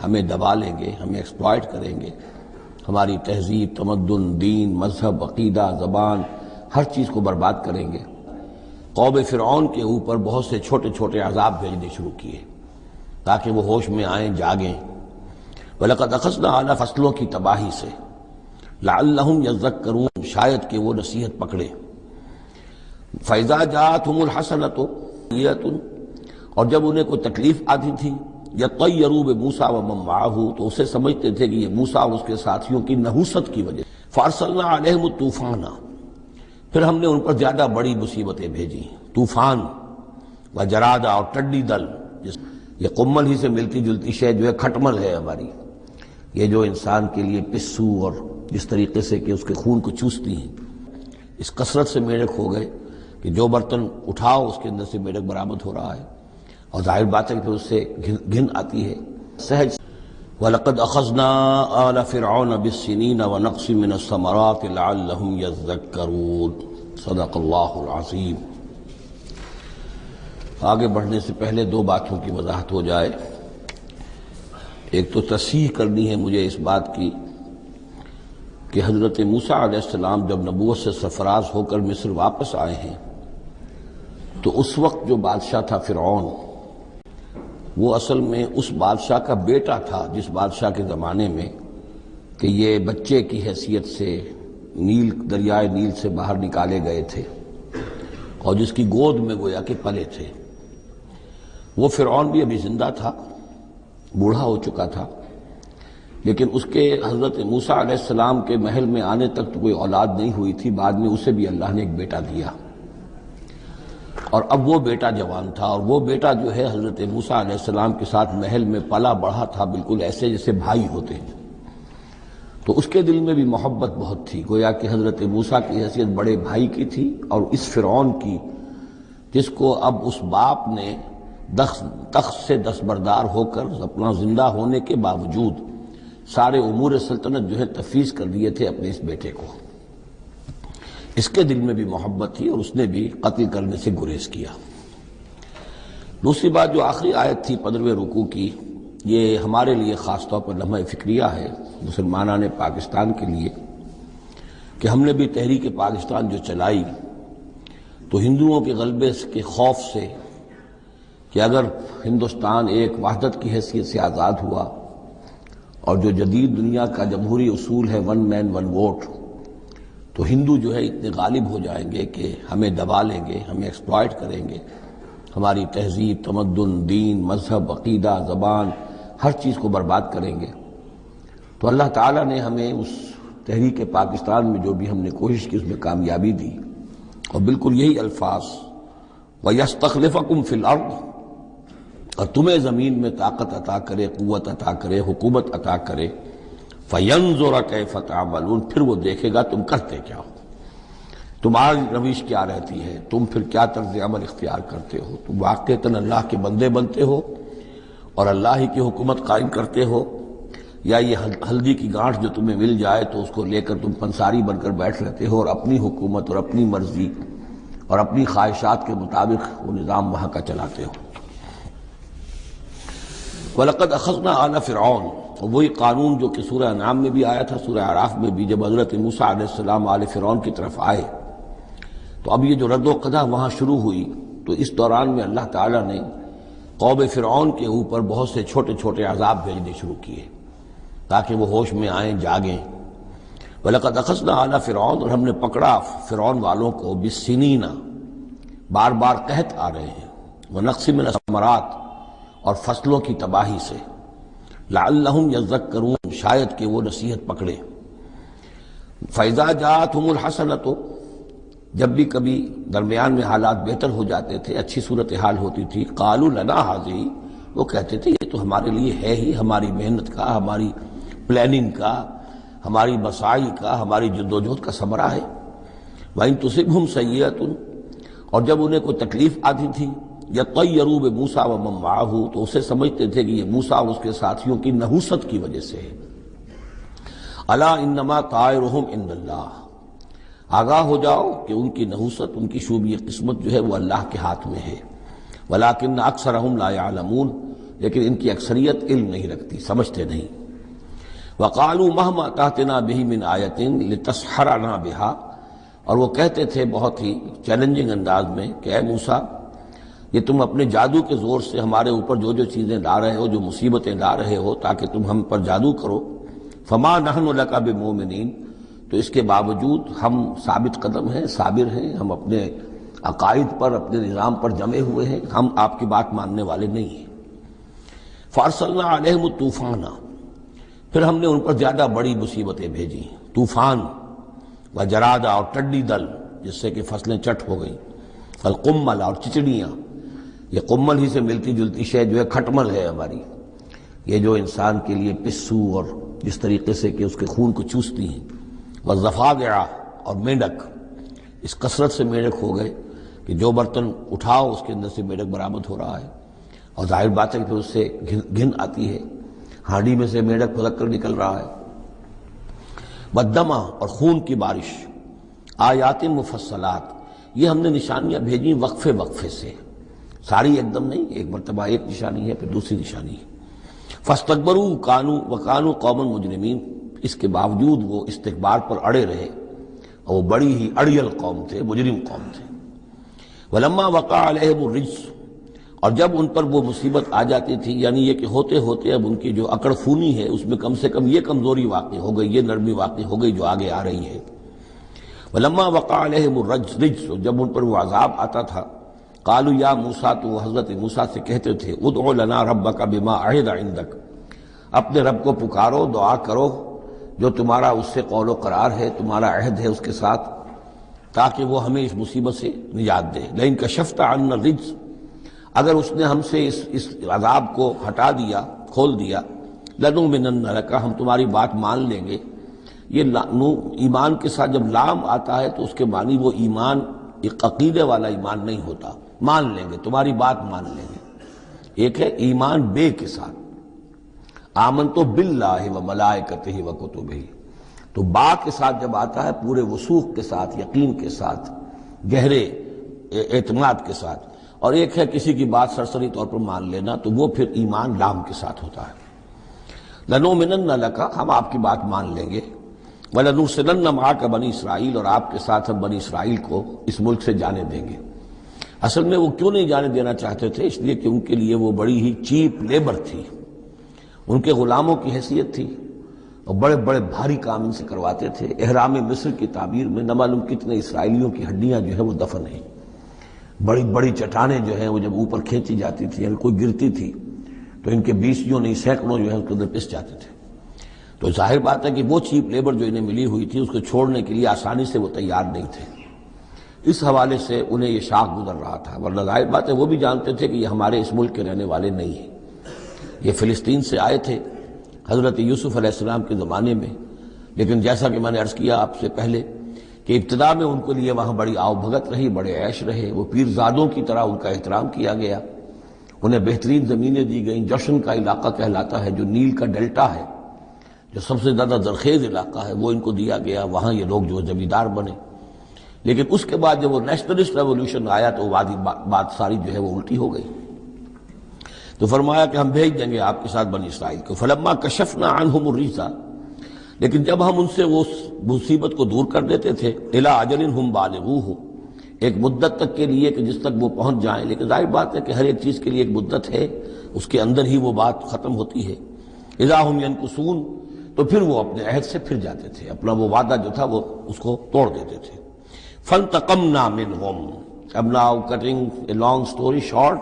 ہمیں دبا لیں گے، ہمیں ایکسپلائٹ کریں گے، ہماری تہذیب، تمدن، دین، مذہب، عقیدہ، زبان، ہر چیز کو برباد کریں گے۔ قوم فرعون کے اوپر بہت سے چھوٹے چھوٹے عذاب بھیجنے شروع کیے تاکہ وہ ہوش میں آئیں، جاگیں۔ وَلَقَدْ أَخَذْنَا عَلَىٰ فصلوں کی تباہی سے، لَعَلَّهُمْ يَذَّكَّرُونَ، شاید کہ وہ نصیحت پکڑے۔ فَإِذَا جَاءَتْهُمُ الْحَسَنَةُ سَيِّئَةٌ، اور جب انہیں کوئی تکلیف آتی تھی، يَطَّيَّرُوا بِمُوسَىٰ وَمَن مَّعَهُ، تو اسے سمجھتے تھے کہ یہ موسیٰ اور اس کے ساتھیوں کی نحوست کی وجہ۔ فَأَرْسَلْنَا عَلَيْهِمُ الطُّوفَانَ، پھر ہم نے ان پر زیادہ بڑی مصیبتیں بھیجی، طوفان وجراد اور ٹڈی دل۔ یہ قمل ہی سے ملتی جلتی شے جو ہے کھٹمل ہے ہماری، یہ جو انسان کے لیے پسو اور جس طریقے سے کہ اس کے خون کو چوستی ہیں، اس کثرت سے میڈک ہو گئے کہ جو برتن اٹھاؤ اس کے اندر سے میڈک برآمد ہو رہا ہے، اور ظاہر بات ہے کہ پھر اس سے گھن آتی ہے سہج۔ وَلَقَدْ أَخَذْنَا آلَ فِرْعَوْنَ بِالسِّنِينَ وَنَقْصٍ مِّنَ الثَّمَرَاتِ لَعَلَّهُمْ يَذَّكَّرُونَ۔ صدق اللہ العظیم۔ آگے بڑھنے سے پہلے دو باتوں کی وضاحت ہو جائے۔ ایک تو تصحیح کرنی ہے مجھے اس بات کی کہ حضرت موسیٰ علیہ السلام جب نبوت سے سرفراز ہو کر مصر واپس آئے ہیں تو اس وقت جو بادشاہ تھا فرعون، وہ اصل میں اس بادشاہ کا بیٹا تھا جس بادشاہ کے زمانے میں کہ یہ بچے کی حیثیت سے دریائے نیل سے باہر نکالے گئے تھے اور جس کی گود میں گویا کہ پلے تھے۔ وہ فرعون بھی ابھی زندہ تھا، بوڑھا ہو چکا تھا، لیکن اس کے حضرت موسیٰ علیہ السلام کے محل میں آنے تک تو کوئی اولاد نہیں ہوئی تھی۔ بعد میں اسے بھی اللہ نے ایک بیٹا دیا، اور اب وہ بیٹا جوان تھا، اور وہ بیٹا جو ہے حضرت موسیٰ علیہ السلام کے ساتھ محل میں پلا بڑھا تھا، بالکل ایسے جیسے بھائی ہوتے ہیں۔ تو اس کے دل میں بھی محبت بہت تھی، گویا کہ حضرت موسیٰ کی حیثیت بڑے بھائی کی تھی، اور اس فرعون کی جس کو اب اس باپ نے تخت سے دستبردار ہو کر اپنا زندہ ہونے کے باوجود سارے امور سلطنت جو ہے تفویض کر دیے تھے اپنے اس بیٹے کو، اس کے دل میں بھی محبت تھی اور اس نے بھی قتل کرنے سے گریز کیا۔ دوسری بات جو آخری آیت تھی 15ویں رکوع کی، یہ ہمارے لیے خاص طور پر لمحہ فکریہ ہے مسلمانان پاکستان کے لیے، کہ ہم نے بھی تحریک پاکستان جو چلائی تو ہندوؤں کے غلبے کے خوف سے کہ اگر ہندوستان ایک وحدت کی حیثیت سے آزاد ہوا اور جو جدید دنیا کا جمہوری اصول ہے ون مین ون ووٹ، تو ہندو جو ہے اتنے غالب ہو جائیں گے کہ ہمیں دبا لیں گے، ہمیں ایکسپلائٹ کریں گے، ہماری تہذیب، تمدن، دین، مذہب، عقیدہ، زبان، ہر چیز کو برباد کریں گے۔ تو اللہ تعالیٰ نے ہمیں اس تحریک پاکستان میں جو بھی ہم نے کوشش کی اس میں کامیابی دی، اور بالکل یہی الفاظ وَيَسْتَخْلِفَكُمْ فِي الْأَرْضِ، اور تمہیں زمین میں طاقت عطا کرے، قوت عطا کرے، حکومت عطا کرے، فَيَنْظُرَ كَيْفَ تَعْمَلُونَ، پھر وہ دیکھے گا تم کرتے کیا ہو، تمہاری روش کیا رہتی ہے، تم پھر کیا طرز عمل اختیار کرتے ہو، تم واقعتاً اللہ کے بندے بنتے ہو اور اللہ ہی کی حکومت قائم کرتے ہو، یا یہ ہلدی کی گانٹھ جو تمہیں مل جائے تو اس کو لے کر تم پنساری بن کر بیٹھ رہتے ہو اور اپنی حکومت اور اپنی مرضی اور اپنی خواہشات کے مطابق وہ نظام وہاں کا چلاتے ہو۔ وَلَقَدْ أَخَذْنَا آلَ فِرْعَوْنَ، وہی قانون جو کہ سورہ انعام میں بھی آیا تھا، سورہ اعراف میں بھی، جب حضرت موسیٰ علیہ السلام آل فرعون کی طرف آئے تو اب یہ جو رد و قضا وہاں شروع ہوئی، تو اس دوران میں اللہ تعالیٰ نے قوم فرعون کے اوپر بہت سے چھوٹے چھوٹے عذاب بھیجنے شروع کیے تاکہ وہ ہوش میں آئیں، جاگیں۔ وَلَقَدْ أَخَذْنَا آلَ فِرْعَوْنَ، اور ہم نے پکڑا فرعون والوں کو بِالسِّنِينَ، بار بار قحط آ رہے ہیں، وَنَقْصٍ مِّنَ الثَّمَرَاتِ، اور فصلوں کی تباہی سے، لَعَلَّهُمْ يَذَّكَّرُونَ، شاید کہ وہ نصیحت پکڑے۔ فَإِذَا جَاءَتْهُمُ الْحَسَنَةُ، جب بھی کبھی درمیان میں حالات بہتر ہو جاتے تھے، اچھی صورتحال ہوتی تھی، قَالُوا لَنَا هَٰذِهِ، وہ کہتے تھے یہ تو ہمارے لیے ہے ہی، ہماری محنت کا، ہماری پلاننگ کا، ہماری مساعی کا، ہماری جدوجہد کا ثمرہ ہے۔ وَإِن تُصِبْهُمْ سَيِّئَةٌ، اور جب انہیں کوئی تکلیف آتی تھی، يَطَّيَّرُوا بِمُوسَىٰ وَمَن مَّعَهُ، تو اسے سمجھتے تھے کہ یہ موسیٰ اور اس کے ساتھیوں کی نحوست کی وجہ سے ہے۔ أَلَا إِنَّمَا طَائِرُهُمْ عِندَ اللَّهِ، آگاہ ہو جاؤ کہ ان کی نحوست، ان کی شوبی قسمت جو ہے وہ اللہ کے ہاتھ میں ہے۔ وَلَٰكِنَّ أَكْثَرَهُمْ لَا يَعْلَمُونَ، لیکن ان کی اکثریت علم نہیں رکھتی، سمجھتے نہیں۔ وَقَالُوا مَهْمَا تَأْتِنَا بِهِ مِنْ آیَةٍ لِتَسْحَرَنَا بِهَا، اور وہ کہتے تھے بہت ہی چیلنجنگ انداز میں کہ اے موسیٰ، یہ تم اپنے جادو کے زور سے ہمارے اوپر جو جو چیزیں لا رہے ہو، جو مصیبتیں لا رہے ہو تاکہ تم ہم پر جادو کرو، فَمَا نَحْنُ لَكَ بِمُؤْمِنِينَ، تو اس کے باوجود ہم ثابت قدم ہیں، صابر ہیں، ہم اپنے عقائد پر، اپنے نظام پر جمے ہوئے ہیں، ہم آپ کی بات ماننے والے نہیں ہیں۔ فَأَرْسَلْنَا عَلَيْهِمُ الطُّوفَانَ، پھر ہم نے ان پر زیادہ بڑی مصیبتیں بھیجی، طوفان وجراد اور ٹڈی دل جس سے کہ فصلیں چٹ ہو گئیں، القمل اور چچڑیاں، یہ قمل ہی سے ملتی جلتی شے جو ہے کھٹمل ہے ہماری، یہ جو انسان کے لیے پسو اور جس طریقے سے کہ اس کے خون کو چوستی ہیں، والضفادع اور میںڈک، اس کثرت سے میںڈک ہو گئے کہ جو برتن اٹھاؤ اس کے اندر سے میںڈک برآمد ہو رہا ہے، اور ظاہر بات ہے کہ پھر اس سے گھن آتی ہے، ہانڈی میں سے میںڈک پھلک کر نکل رہا ہے۔ والدمع اور خون کی بارش، آیات مفصلات، یہ ہم نے نشانیاں بھیجی وقفے وقفے سے، ساری ایک دم نہیں، ایک مرتبہ ایک نشانی ہے پھر دوسری نشانی ہے۔ فاستکبروا وکانوا قوما مجرمین، اس کے باوجود وہ استکبار پر اڑے رہے، اور وہ بڑی ہی اڑیل قوم تھے، مجرم قوم تھے۔ ولما وقع علیہم الرجس، اور جب ان پر وہ مصیبت آ جاتی تھی، یعنی یہ کہ ہوتے ہوتے اب ان کی جو اکڑ خونی ہے اس میں کم سے کم یہ کمزوری واقع ہو گئی، یہ نرمی واقع ہو گئی جو آگے آ رہی ہے۔ ولما وقع علیہم الرجس، جب ان پر وہ عذاب آتا تھا، قالوا یا موسیٰ، تو وہ حضرت موسیٰ سے کہتے تھے، ادع لنا ربک بما عہد عندک، اپنے رب کو پکارو، دعا کرو جو تمہارا اس سے قول و قرار ہے، تمہارا عہد ہے اس کے ساتھ، تاکہ وہ ہمیں اس مصیبت سے نجات دے۔ لئن کشفت عنا الرجس، اگر اس نے ہم سے اس عذاب کو ہٹا دیا، کھول دیا، لنؤمنن لک، ہم تمہاری بات مان لیں گے۔ یہ ایمان کے ساتھ جب لام آتا ہے تو اس کے معنی وہ ایمان ایک عقیدے والا ایمان نہیں ہوتا، مان لیں گے، تمہاری بات مان لیں گے۔ ایک ہے ایمان بے کے ساتھ، آمنت باللہ و ملائکتہ و کتبہ، تو با کے ساتھ جب آتا ہے پورے وثوق کے ساتھ، یقین کے ساتھ، گہرے اعتماد کے ساتھ، اور ایک ہے کسی کی بات سرسری طور پر مان لینا، تو وہ پھر ایمان لام کے ساتھ ہوتا ہے۔ لنؤمنن لک، ہم آپ کی بات مان لیں گے، وَلَنُرْسِلَنَّ مَعَكَ بنی اسرائیل، اور آپ کے ساتھ ہم بنی اسرائیل کو اس ملک سے جانے دیں گے۔ اصل میں وہ کیوں نہیں جانے دینا چاہتے تھے؟ اس لیے کہ ان کے لیے وہ بڑی ہی چیپ لیبر تھی، ان کے غلاموں کی حیثیت تھی، اور بڑے بڑے بھاری کام ان سے کرواتے تھے۔ احرام مصر کی تعبیر میں نہ معلوم کتنے اسرائیلیوں کی ہڈیاں جو ہے وہ دفن ہیں، بڑی بڑی چٹانیں جو ہیں وہ جب اوپر کھینچی جاتی تھی، یعنی کوئی گرتی تھی تو ان کے بیسیوں نہیں سینکڑوں جو ہے اس کے اندر پس جاتے تھے۔ تو ظاہر بات ہے کہ وہ چیپ لیبر جو انہیں ملی ہوئی تھی اس کو چھوڑنے کے لیے آسانی سے وہ تیار نہیں تھے، اس حوالے سے انہیں یہ شاخ گزر رہا تھا۔ ورنہ ظاہر بات ہے وہ بھی جانتے تھے کہ یہ ہمارے اس ملک کے رہنے والے نہیں ہیں، یہ فلسطین سے آئے تھے حضرت یوسف علیہ السلام کے زمانے میں، لیکن جیسا کہ میں نے عرض کیا آپ سے پہلے کہ ابتدا میں ان کے لیے وہاں بڑی آؤ بھگت رہی، بڑے عیش رہے، وہ پیرزادوں کی طرح ان کا احترام کیا گیا، انہیں بہترین زمینیں دی گئیں۔ جوشن کا علاقہ کہلاتا ہے جو نیل کا ڈیلٹا ہے، جو سب سے زیادہ زرخیز علاقہ ہے، وہ ان کو دیا گیا، وہاں یہ لوگ جو زمیندار بنے۔ لیکن اس کے بعد جب وہ نیشنلسٹ ریولوشن آیا تو بات ساری جو ہے وہ الٹی ہو گئی، تو فرمایا کہ ہم بھیج دیں گے آپ کے ساتھ بنی اسرائیل کو۔ فلما کشفنا عنہم الرجس، لیکن جب ہم ان سے وہ مصیبت کو دور کر دیتے تھے، الی اجل ہم بالغوہ، ایک مدت تک کے لیے کہ جس تک وہ پہنچ جائیں، لیکن ظاہر بات ہے کہ ہر ایک چیز کے لیے ایک مدت ہے، اس کے اندر ہی وہ بات ختم ہوتی ہے۔ اذا ہم ینکثون، تو پھر وہ اپنے عہد سے پھر جاتے تھے، اپنا وہ وعدہ جو تھا وہ اس کو توڑ دیتے تھے۔ فانتقمنا منہم، اب now cutting a long story short,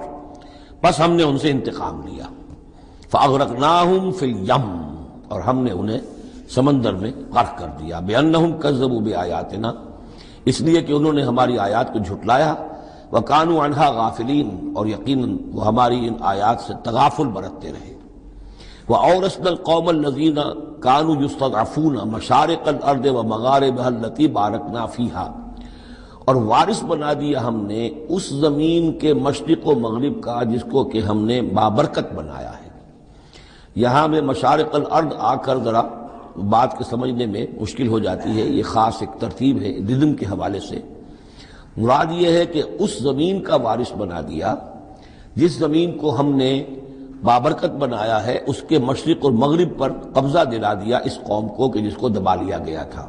بس ہم نے ان سے انتقام لیا۔ فاغرقناہم فی الیم، اور ہم نے انہیں سمندر میں غرق کر دیا، بأنہم کذبوا بآیاتنا، اس لیے کہ انہوں نے ہماری آیات کو جھٹلایا، وکانوا عنہا غافلین، اور یقیناً وہ ہماری ان آیات سے تغافل برتتے رہے۔ وَأَوْرَثْنَا الْقَوْمَ الَّذِينَ كَانُوا يُسْتَضْعَفُونَ مَشَارِقَ الْأَرْضِ وَمَغَارِبَهَا الَّتِي بَارَكْنَا فِيهَا، اور وارث بنا دیا ہم نے اس زمین کے مشرق و مغرب کا جس کو کہ ہم نے بابرکت بنایا ہے۔ یہاں میں مشارق الارض آ کر ذرا بات کے سمجھنے میں مشکل ہو جاتی ہے، یہ خاص ایک ترتیب ہے رزم کے حوالے سے۔ مراد یہ ہے کہ اس زمین کا وارث بنا دیا جس زمین کو ہم نے بابرکت بنایا ہے، اس کے مشرق اور مغرب پر قبضہ دلا دیا اس قوم کو کہ جس کو دبا لیا گیا تھا۔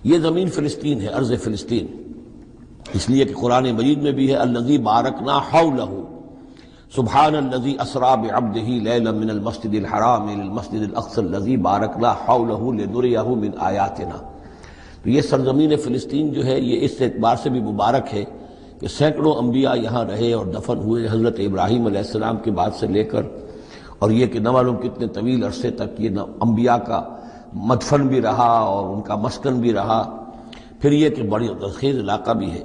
یہ زمین فلسطین ہے، ارض فلسطین، اس لیے کہ قرآن مجید میں بھی ہے الذی بارکنا حولہ سبحان الذی اسری بعبدہ لیلا من المسجد الحرام الى المسجد الاقصی الذی بارکنا حولہ لنریہ من آیاتنا۔ تو یہ سرزمین فلسطین جو ہے یہ اس اعتبار سے بھی مبارک ہے کہ سینکڑوں انبیاء یہاں رہے اور دفن ہوئے، حضرت ابراہیم علیہ السلام کے بعد سے لے کر، اور یہ کہ نہ معلوم کتنے طویل عرصے تک یہ انبیاء کا مدفن بھی رہا اور ان کا مسکن بھی رہا۔ پھر یہ کہ بڑی زرخیز علاقہ بھی ہے۔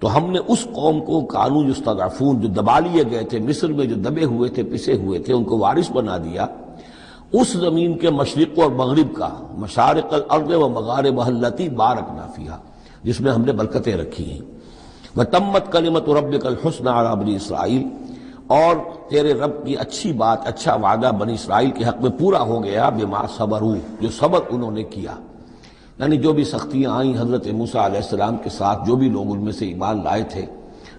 تو ہم نے اس قوم کو کانوا یستضعفون، جو دبا لیے گئے تھے مصر میں، جو دبے ہوئے تھے، پسے ہوئے تھے، ان کو وارث بنا دیا اس زمین کے مشرق اور مغرب کا، مشارق الارض و مغاربها التی بارکنا فیہا، جس میں ہم نے برکتیں رکھی ہیں۔ وتمت کلمۃ ربک الحسنی علی بنی اسرائیل، اور تیرے رب کی اچھی بات، اچھا وعدہ بنی اسرائیل کے حق میں پورا ہو گیا، بما صبروا، جو صبر انہوں نے کیا، یعنی جو بھی سختیاں آئیں حضرت موسیٰ علیہ السلام کے ساتھ، جو بھی لوگ ان میں سے ایمان لائے تھے،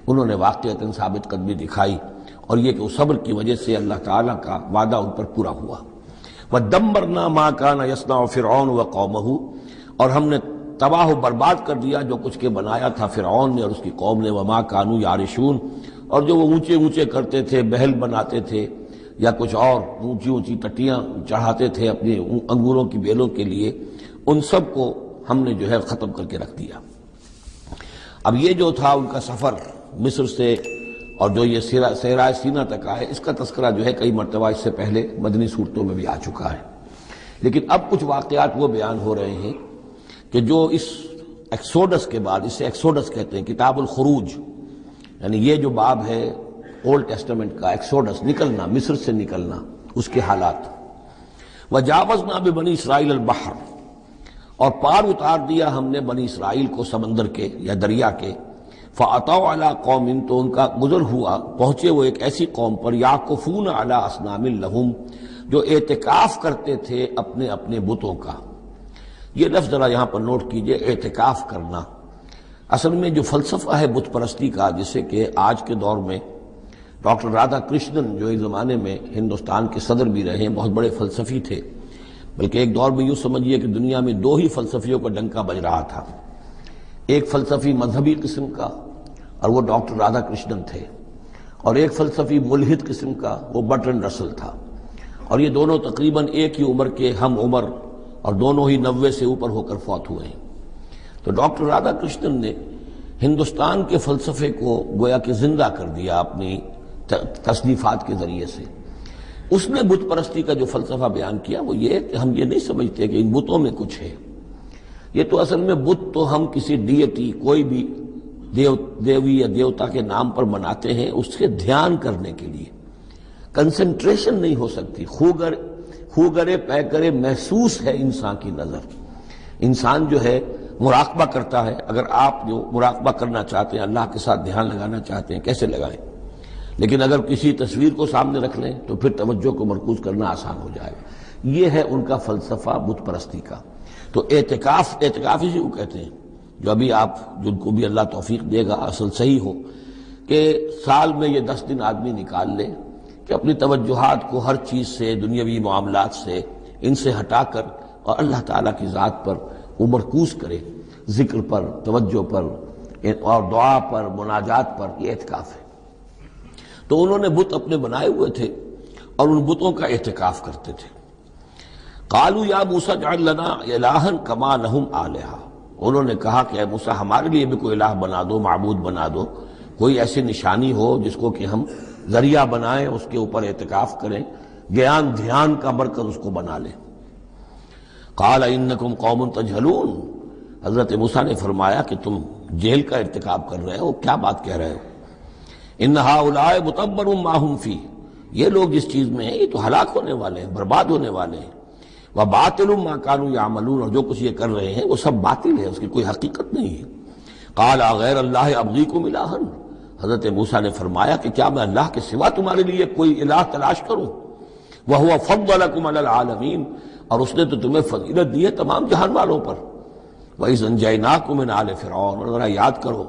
انہوں نے واقعتاً ثابت قدمی دکھائی، اور یہ کہ اس صبر کی وجہ سے اللہ تعالیٰ کا وعدہ ان پر پورا ہوا۔ وَدَمَّرْنَا مَا كَانَ يَصْنَعُ فِرْعَوْنُ وَقَوْمُهُ، اور ہم نے تباہ و برباد کر دیا جو کچھ کے بنایا تھا فرعون نے اور اس کی قوم نے، وَمَا كَانُوا يَعْرِشُونَ، اور جو وہ اونچے اونچے کرتے تھے، محل بناتے تھے یا کچھ اور اونچی اونچی ٹٹیاں چڑھاتے تھے اپنے انگوروں کی بیلوں کے لیے، ان سب کو ہم نے جو ہے ختم کر کے رکھ دیا۔ اب یہ جو تھا ان کا سفر مصر سے اور جو یہ صحرائے سینا تک آئے، اس کا تذکرہ جو ہے کئی مرتبہ اس سے پہلے مدنی صورتوں میں بھی آ چکا ہے، لیکن اب کچھ واقعات وہ بیان ہو رہے ہیں کہ جو اس ایکسوڈس کے بعد، اسے ایکسوڈس کہتے ہیں، کتاب الخروج، یعنی یہ جو باب ہے اولڈ ٹیسٹمنٹ کا، ایکسوڈس، نکلنا، مصر سے نکلنا، اس کے حالات۔ وَجَاوَزْنَا بِبَنِي إِسْرَائِيلَ الْبَحْرَ، اور پار اتار دیا ہم نے بنی اسرائیل کو سمندر کے یا دریا کے، فَأَتَوْا عَلَىٰ قَوْمٍ، تو ان کا گزر ہوا، پہنچے وہ ایک ایسی قوم پر، يَعْكُفُونَ عَلَىٰ أَصْنَامٍ لَهُمْ، جو اعتکاف کرتے تھے اپنے اپنے بتوں کا۔ یہ لفظ ذرا یہاں پر نوٹ کیجئے، اعتکاف کرنا۔ اصل میں جو فلسفہ ہے بت پرستی کا، جسے کہ آج کے دور میں ڈاکٹر رادھا کرشنن، جو ایک زمانے میں ہندوستان کے صدر بھی رہے ہیں، بہت بڑے فلسفی تھے، بلکہ ایک دور میں یوں سمجھیے کہ دنیا میں دو ہی فلسفیوں کا ڈنکا بج رہا تھا، ایک فلسفی مذہبی قسم کا اور وہ ڈاکٹر رادھا کرشنن تھے، اور ایک فلسفی ملحد قسم کا وہ برٹرنڈ رسل تھا، اور یہ دونوں تقریباً ایک ہی عمر کے ہم عمر، اور دونوں ہی 90 سے اوپر ہو کر فوت ہوئے ہیں۔ تو ڈاکٹر رادھا کرشنن نے ہندوستان کے فلسفے کو گویا کہ زندہ کر دیا اپنی تصنیفات کے ذریعے سے۔ اس نے بت پرستی کا جو فلسفہ بیان کیا وہ یہ کہ ہم یہ نہیں سمجھتے کہ ان بتوں میں کچھ ہے، یہ تو اصل میں بت تو ہم کسی ڈیٹی، کوئی بھی دیوی یا دیوتا کے نام پر بناتے ہیں، اس کے دھیان کرنے کے لیے، کنسنٹریشن نہیں ہو سکتی، خوگرے پیکرے محسوس ہے انسان کی نظر۔ انسان جو ہے مراقبہ کرتا ہے، اگر آپ جو مراقبہ کرنا چاہتے ہیں، اللہ کے ساتھ دھیان لگانا چاہتے ہیں، کیسے لگائیں؟ لیکن اگر کسی تصویر کو سامنے رکھ لیں تو پھر توجہ کو مرکوز کرنا آسان ہو جائے گا۔ یہ ہے ان کا فلسفہ بت پرستی کا۔ تو اعتکاف اسی کو کہتے ہیں، جو ابھی آپ جن کو بھی اللہ توفیق دے گا اصل صحیح ہو کہ سال میں یہ 10 دن آدمی نکال لے کہ اپنی توجہات کو ہر چیز سے، دنیاوی معاملات سے، ان سے ہٹا کر اور اللہ تعالیٰ کی ذات پر وہ مرکوز کرے، ذکر پر، توجہ پر اور دعا پر، مناجات پر، یہ اعتکاف ہے۔ تو انہوں نے بت اپنے بنائے ہوئے تھے اور ان بتوں کا اعتکاف کرتے تھے۔ قالوا یا موسیٰ اجعل لنا الہا کما لہم آلہہ، انہوں نے کہا کہ اے موسیٰ ہمارے لیے بھی کوئی الہ بنا دو، معبود بنا دو، کوئی ایسی نشانی ہو جس کو کہ ہم ذریعہ بنائیں، اس کے اوپر اعتکاف کریں، گیان دھیان کا مرکز اس کو بنا لیں۔ قال انکم قوم تجہلون، حضرت موسیٰ نے فرمایا کہ تم جہل کا ارتکاب کر رہے ہو، کیا بات کہہ رہے ہو؟ ان ہؤلاء متبر ما هم فیہ، یہ لوگ جس چیز میں ہیں یہ تو ہلاک ہونے والے ہیں، برباد ہونے والے ہیں۔ وباطل ما كانوا يعملون، اور جو کچھ یہ کر رہے ہیں وہ سب باطل ہے، اس کی کوئی حقیقت نہیں ہے۔ قال غیر اللہ ابغیکم الہا، حضرت موسیٰ نے فرمایا کہ کیا میں اللہ کے سوا تمہارے لیے کوئی الہ تلاش کروں؟ وہو فضلکم علی العالمین، اور اس نے تو تمہیں فضیلت دی ہے تمام جہان والوں پر۔ وَإِذْ أَنْجَيْنَاكُمْ مِنْ آلِ فِرْعَوْنَ، اور ذرا یاد کرو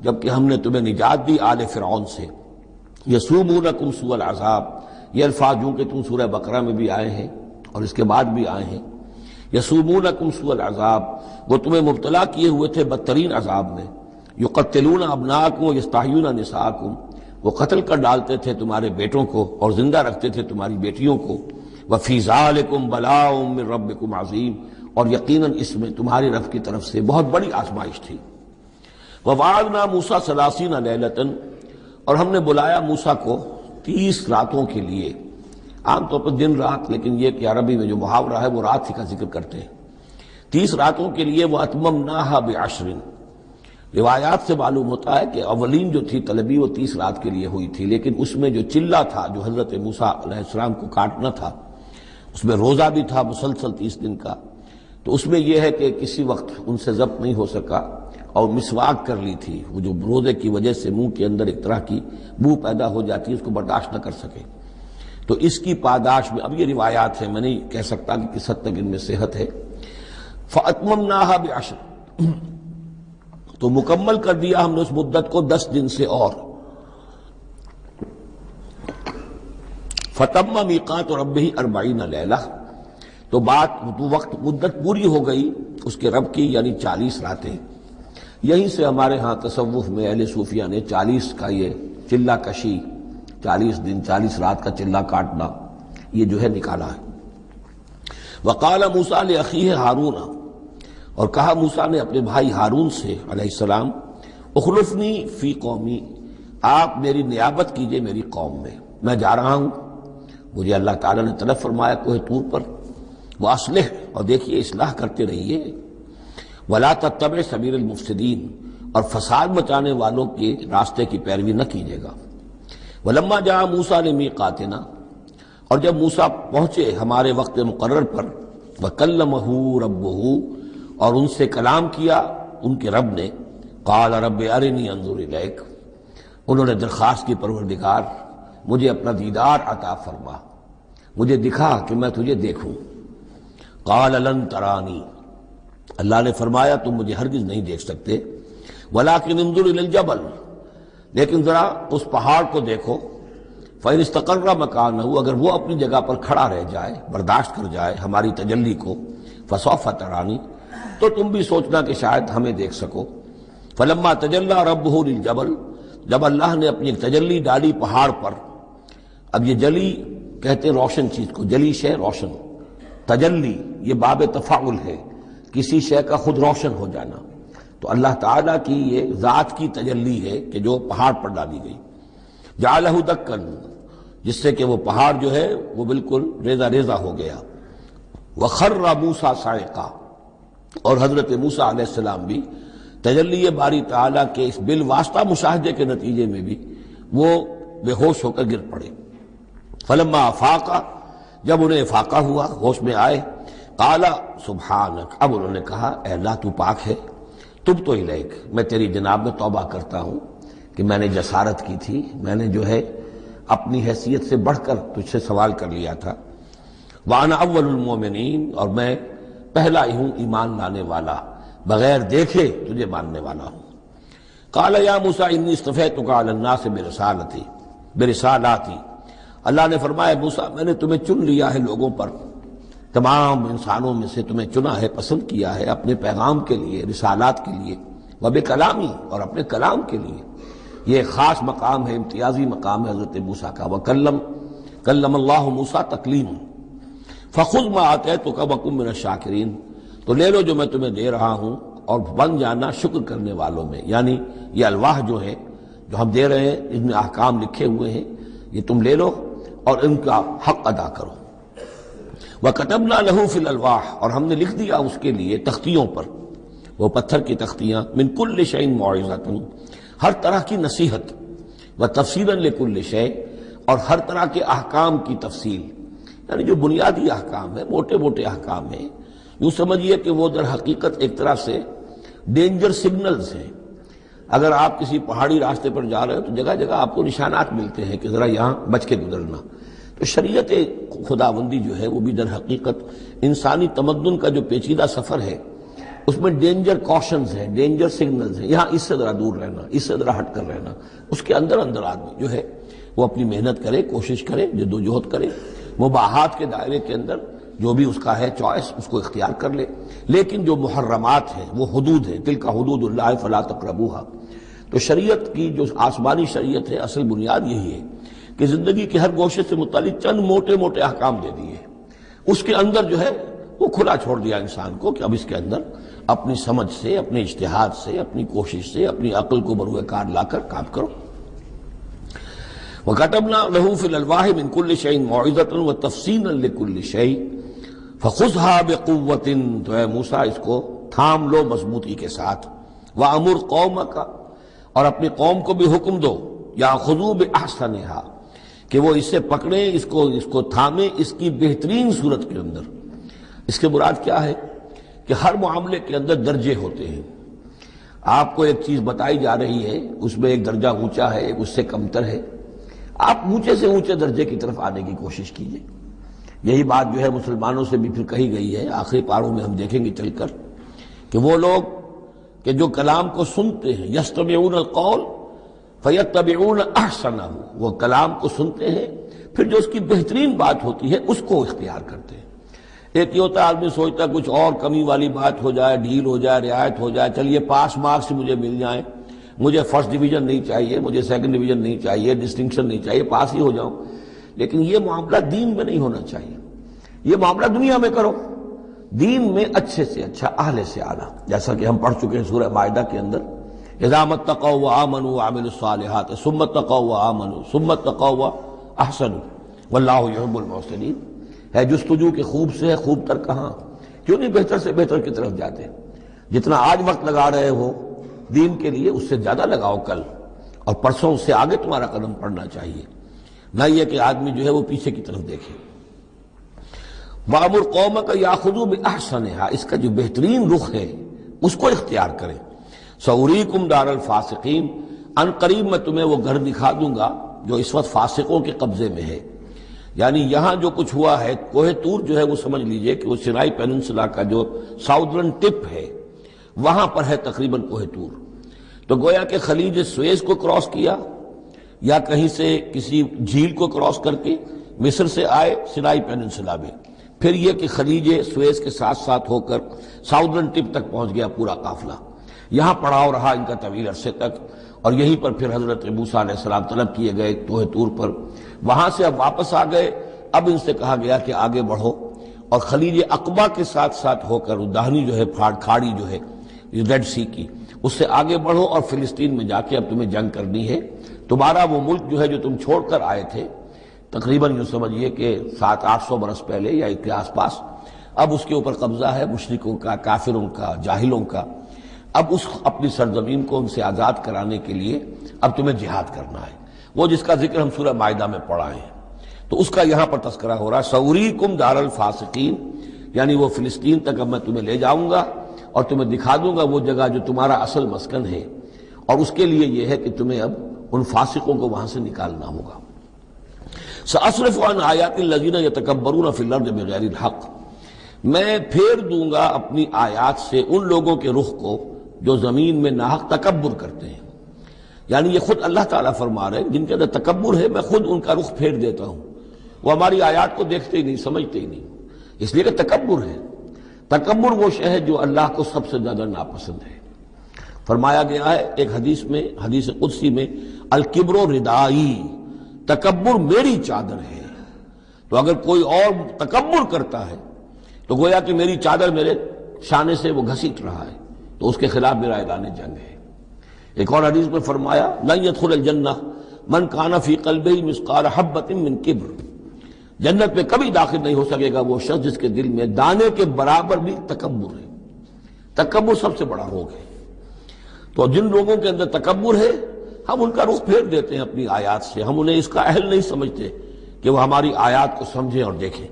جبکہ ہم نے تمہیں نجات دی آل فرعون سے۔ یسومونکم سوء العذاب، یہ الفاظ جو کہ تم سورہ بقرہ میں بھی آئے ہیں اور اس کے بعد بھی آئے ہیں. یسومونکم سوء العذاب، وہ تمہیں مبتلا کیے ہوئے تھے بدترین عذاب میں. یقتلون ابناءکم ویستحیون نساءکم، وہ قتل کر ڈالتے تھے تمہارے بیٹوں کو اور زندہ رکھتے تھے تمہاری بیٹیوں کو. وفی ذالکم بلاء من ربکم عظیم، اور یقیناً اس میں تمہاری رب کی طرف سے بہت بڑی آزمائش تھی. ووعدنا موسیٰ 30 لیلۃ، اور ہم نے بلایا موسیٰ کو 30 راتوں کے لیے. عام طور پر دن رات، لیکن یہ کہ عربی میں جو محاورہ ہے وہ رات ہی کا ذکر کرتے ہیں. 30 راتوں کے لیے. واتممناها ب10، روایات سے معلوم ہوتا ہے کہ اولین جو تھی طلبی وہ 30 رات کے لیے ہوئی تھی، لیکن اس میں جو چلہ تھا جو حضرت موسیٰ علیہ السلام کو کاٹنا تھا، اس میں روزہ بھی تھا مسلسل 30 دن کا. تو اس میں یہ ہے کہ کسی وقت ان سے ضبط نہیں ہو سکا اور مسواک کر لی تھی. وہ جو روزے کی وجہ سے منہ کے اندر ایک طرح کی بو پیدا ہو جاتی ہے، اس کو برداشت نہ کر سکے. تو اس کی پاداش میں، اب یہ روایات ہیں، میں نہیں کہہ سکتا کہ کس حد تک ان میں صحت ہے. فَأَتْمَمْنَاهَا بِعَشْرٍ، تو مکمل کر دیا ہم نے اس مدت کو 10 دن سے. اور فَتَمَّ مِيقَاتُ رَبِّهِ 40 لیلہ، تو وقت مدت پوری ہو گئی اس کے رب کی، یعنی 40 راتیں. یہیں سے ہمارے ہاں تصوف میں اہل صوفیہ نے 40 کا یہ چلہ کشی، 40 دن 40 رات کا چلہ کاٹنا، یہ جو ہے نکالا ہے. وقال موسیٰ لأخیہ ہارون، اور کہا موسیٰ نے اپنے بھائی ہارون سے علیہ السلام، اخلفنی فی قومی، آپ میری نیابت کیجئے میری قوم میں جا رہا ہوں. مجھے اللہ تعالیٰ نے طلب فرمایا کوہ طور پر. واصلح، اور دیکھیے اصلاح کرتے رہیے. ولا تتبع سبیل المفسدین، اور فساد مچانے والوں کے راستے کی پیروی نہ کیجیے گا. ولما جاء موسیٰ لمیقاتنا، اور جب موسیٰ پہنچے ہمارے وقت مقرر پر، وکلمہ ربہ، اور ان سے کلام کیا ان کے رب نے. قال رب ارنی انظر الیک، انہوں نے درخواست کی پروردگار مجھے اپنا دیدار عطا فرما، مجھے دکھا کہ میں تجھے دیکھوں. قال لن ترانی، اللہ نے فرمایا تم مجھے ہرگز نہیں دیکھ سکتے. ولکن انظر الی الجبل، لیکن ذرا اس پہاڑ کو دیکھو. فإن استقر مکانہ، اگر وہ اپنی جگہ پر کھڑا رہ جائے، برداشت کر جائے ہماری تجلی کو، فسوف ترانی، تو تم بھی سوچنا کہ شاید ہمیں دیکھ سکو. فلما تجلی ربہ للجبل، جب اللہ نے اپنی تجلی ڈالی پہاڑ پر. اب یہ جلی کہتے ہیں روشن چیز کو، جلی شے روشن. تجلی یہ باب تفاعل ہے، کسی شے کا خود روشن ہو جانا. تو اللہ تعالیٰ کی یہ ذات کی تجلی ہے کہ جو پہاڑ پر ڈالی گئی. جعلہ دکن، جس سے کہ وہ پہاڑ جو ہے وہ بالکل ریزہ ریزہ ہو گیا. وخر موسیٰ صاعقا، اور حضرت موسیٰ علیہ السلام بھی تجلی باری تعالیٰ کے اس بالواسطہ مشاہدے کے نتیجے میں بھی وہ بے ہوش ہو کر گر پڑے. فلما افاقا، جب انہیں افاقہ ہوا، ہوش میں آئے. قال سبحانک، اب انہوں نے کہا اے اللہ تو پاک ہے. تبت الیک، میں تیری جناب میں توبہ کرتا ہوں کہ میں نے جسارت کی تھی، میں نے جو ہے اپنی حیثیت سے بڑھ کر تجھ سے سوال کر لیا تھا. وانا اول المومنین، اور میں پہلا ہی ہوں ایمان لانے والا، بغیر دیکھے تجھے ماننے والا ہوں. قال یا موسیٰ انی اصطفیتک علی الناس برسالاتی، اللہ نے فرمایا موسیٰ میں نے تمہیں چن لیا ہے لوگوں پر، تمام انسانوں میں سے تمہیں چنا ہے، پسند کیا ہے اپنے پیغام کے لیے، رسالات کے لیے. وبکلامی، اور اپنے کلام کے لیے. یہ ایک خاص مقام ہے، امتیازی مقام ہے حضرت موسیٰ کا. کلم اللہ موسیٰ تکلیم. فخذ ما آتیتک وکن من الشاکرین، تو لے لو جو میں تمہیں دے رہا ہوں اور بن جانا شکر کرنے والوں میں. یعنی یہ الواح جو ہے جو ہم دے رہے ہیں، ان میں احکام لکھے ہوئے ہیں، یہ تم لے لو اور ان کا حق ادا کرو. وَكَتَبْنَا لَهُ فِي الْأَلْوَاحِ، اور ہم نے لکھ دیا اس کے لیے تختیوں پر، وہ پتھر کی تختیاں. مِن كُلِّ شَيْءٍ مَوْعِظَةٌ، ہر طرح کی نصیحت. وَتَفْصِيلًا لِكُلِّ شَيْءٍ، اور ہر طرح کے احکام کی تفصیل، یعنی جو بنیادی احکام ہیں، موٹے موٹے احکام ہیں. یوں سمجھیے کہ وہ در حقیقت ایک طرح سے ڈینجر سگنلز ہیں. اگر آپ کسی پہاڑی راستے پر جا رہے ہو تو جگہ جگہ آپ کو نشانات ملتے ہیں کہ ذرا یہاں بچ کے گزرنا. تو شریعت خداوندی جو ہے وہ بھی در حقیقت انسانی تمدن کا جو پیچیدہ سفر ہے اس میں ڈینجر کوشنز ہیں، ڈینجر سگنلز ہیں. یہاں اس سے ذرا دور رہنا، اس سے ذرا ہٹ کر رہنا. اس کے اندر اندر آدمی جو ہے وہ اپنی محنت کرے، کوشش کرے، جدوجہد کرے، مباحات کے دائرے کے اندر جو بھی اس کا ہے چوائس اس کو اختیار کر لے، لیکن جو محرمات ہیں وہ حدود ہیں، تلک حدود اللہ فلا تقربوها۔ تو شریعت کی جو آسمانی شریعت ہے اصل بنیاد یہی ہے کہ زندگی کے ہر گوشے سے متعلق چند موٹے موٹے احکام دے دیے، اس کے اندر جو ہے وہ کھلا چھوڑ دیا انسان کو کہ اب اس کے اندر اپنی سمجھ سے، اپنے اجتہاد سے، اپنی کوشش سے، اپنی عقل کو بروئے کار لا کر کام کرو۔ وَكَتَبْنَا لَهُ فِي الْأَلْوَاحِ مِنْ كُلِّ شَيْءٍ مَوْعِظَةً وَتَفْصِيلًا لِكُلِّ شَيْءٍ فَخُذْهَا بِقُوَّةٍ، تو اے موسیٰ اس کو تھام لو مضبوطی کے ساتھ، وَأَمُرْ قَوْمَكَ، اور اپنی قوم کو بھی حکم دو، يَأْخُذُوا بِأَحْسَنِهَا، کہ وہ اسے پکڑیں، اس کو تھامیں اس کی بہترین صورت کے اندر۔ اس کے مراد کیا ہے کہ ہر معاملے کے اندر درجے ہوتے ہیں۔ آپ کو ایک چیز بتائی جا رہی ہے، اس میں ایک درجہ اونچا ہے، ایک اس سے کمتر ہے، آپ اونچے سے اونچے درجے کی طرف آنے کی کوشش کیجیے۔ یہی بات جو ہے مسلمانوں سے بھی پھر کہی گئی ہے، آخری پاروں میں ہم دیکھیں گے چل کر کہ وہ لوگ کہ جو کلام کو سنتے ہیں، یستمعون القول فیتبعون احسنہ، وہ کلام کو سنتے ہیں پھر جو اس کی بہترین بات ہوتی ہے اس کو اختیار کرتے ہیں۔ ایک یہ ہوتا ہے آدمی سوچتا کچھ اور کمی والی بات ہو جائے، ڈھیل ہو جائے، رعایت ہو جائے، چلیے پاس مارکس مجھے مل جائیں، مجھے فرسٹ ڈویژن نہیں چاہیے، مجھے سیکنڈ ڈویژن نہیں چاہیے، ڈسٹنکشن نہیں چاہیے، پاس ہی ہو جاؤں۔ لیکن یہ معاملہ دین میں نہیں ہونا چاہیے، یہ معاملہ دنیا میں کرو، دین میں اچھے سے اچھا، اعلی سے اعلیٰ، جیسا کہ ہم پڑھ چکے ہیں سورہ مائدہ کے اندر، اذا اتقوا وآمنوا وعملوا الصالحات ثم اتقوا وآمنوا ثم اتقوا واحسنوا واللہ یحب المحسنین۔ ہے جستجو کہ خوب سے ہے خوب تر کہاں، کیوں نہیں بہتر سے بہتر کی طرف جاتے؟ جتنا آج وقت لگا رہے ہو دین کے لیے اس سے زیادہ لگاؤ کل، اور پرسوں اس سے آگے تمہارا قدم پڑنا چاہیے، نہ یہ کہ آدمی جو ہے وہ پیچھے کی طرف دیکھے۔ وَأَمُرْ قَوْمَكَ يَأْخُذُوا بِأَحْسَنِهَا، اس کا جو بہترین رخ ہے اس کو اختیار کریں۔ سَأُرِيكُمْ دَارَ الْفَاسِقِينَ، ان قریب میں تمہیں وہ گھر دکھا دوں گا جو اس وقت فاسقوں کے قبضے میں ہے۔ یعنی یہاں جو کچھ ہوا ہے، کوہ طور جو ہے وہ سمجھ لیجئے کہ وہ سینائی پیننسلا کا جو ساؤدرن ٹپ ہے وہاں پر ہے تقریباً کوہ طور۔ تو گویا کہ خلیج سویز کو کراس کیا یا کہیں سے کسی جھیل کو کراس کر کے مصر سے آئے سینائی پیننسلا میں، پھر یہ کہ خلیج سویز کے ساتھ ساتھ ہو کر ساؤدرن ٹپ تک پہنچ گیا پورا قافلہ، یہاں پڑاؤ رہا ان کا طویل عرصے تک، اور یہیں پر پھر حضرت موسیٰ علیہ السلام طلب کیے گئے کوہ طور پر، وہاں سے اب واپس آ گئے۔ اب ان سے کہا گیا کہ آگے بڑھو اور خلیج عقبہ کے ساتھ ساتھ ہو کر داہنی جو ہے کھاڑی جو ہے ریڈ سی کی، اس سے آگے بڑھو اور فلسطین میں جا کے اب تمہیں جنگ کرنی ہے۔ تمہارا وہ ملک جو ہے جو تم چھوڑ کر آئے تھے تقریباً یوں سمجھیے کہ 700-800 برس پہلے یا اس کے آس پاس، اب اس کے اوپر قبضہ ہے مشرکوں کا، کافروں کا، جاہلوں کا۔ اب اس اپنی سرزمین کو ان سے آزاد کرانے کے لیے اب تمہیں جہاد کرنا ہے، وہ جس کا ذکر ہم سورہ مائدہ میں پڑھا ہے، تو اس کا یہاں پر تذکرہ ہو رہا ہے۔ سَأُرِيكُمْ دَارَ الْفَاسِقِينَ، یعنی وہ فلسطین تک اب میں تمہیں لے جاؤں گا اور تمہیں دکھا دوں گا وہ جگہ جو تمہارا اصل مسکن ہے، اور اس کے لیے یہ ہے کہ تمہیں اب ان فاسقوں کو وہاں سے نکالنا ہوگا۔ سَأَصْرِفُ عَنْ آيَاتِ الَّذِينَ يَتَكَبَّرُونَ فِي الْأَرْضِ بِغَيْرِ الْحَقِّ، میں پھیر دوں گا اپنی آیات سے ان لوگوں کے رخ کو جو زمین میں ناحق تکبر کرتے ہیں۔ یعنی یہ خود اللہ تعالیٰ فرما رہے ہیں جن کے اندر تکبر ہے میں خود ان کا رخ پھیر دیتا ہوں، وہ ہماری آیات کو دیکھتے ہی نہیں، سمجھتے ہی نہیں، اس لیے کہ تکبر ہے۔ تکبر وہ شے ہے جو اللہ کو سب سے زیادہ ناپسند ہے۔ فرمایا گیا ہے ایک حدیث میں، حدیث قدسی میں، الکبر ردائی، تکبر میری چادر ہے۔ تو اگر کوئی اور تکبر کرتا ہے تو گویا کہ میری چادر میرے شانے سے وہ گھسیٹ رہا ہے، تو اس کے خلاف میرا اعلان جنگ ہے۔ ایک اور حدیث میں فرمایا لن يدخل الجنہ من کان فی قلبہ مثقال حبۃ من کبر، جنت میں کبھی داخل نہیں ہو سکے گا وہ شخص جس کے دل میں دانے کے برابر بھی تکبر ہے۔ تکبر سب سے بڑا روگ ہے۔ تو جن لوگوں کے اندر تکبر ہے ہم ان کا رخ پھیر دیتے ہیں اپنی آیات سے، ہم انہیں اس کا اہل نہیں سمجھتے کہ وہ ہماری آیات کو سمجھیں اور دیکھیں۔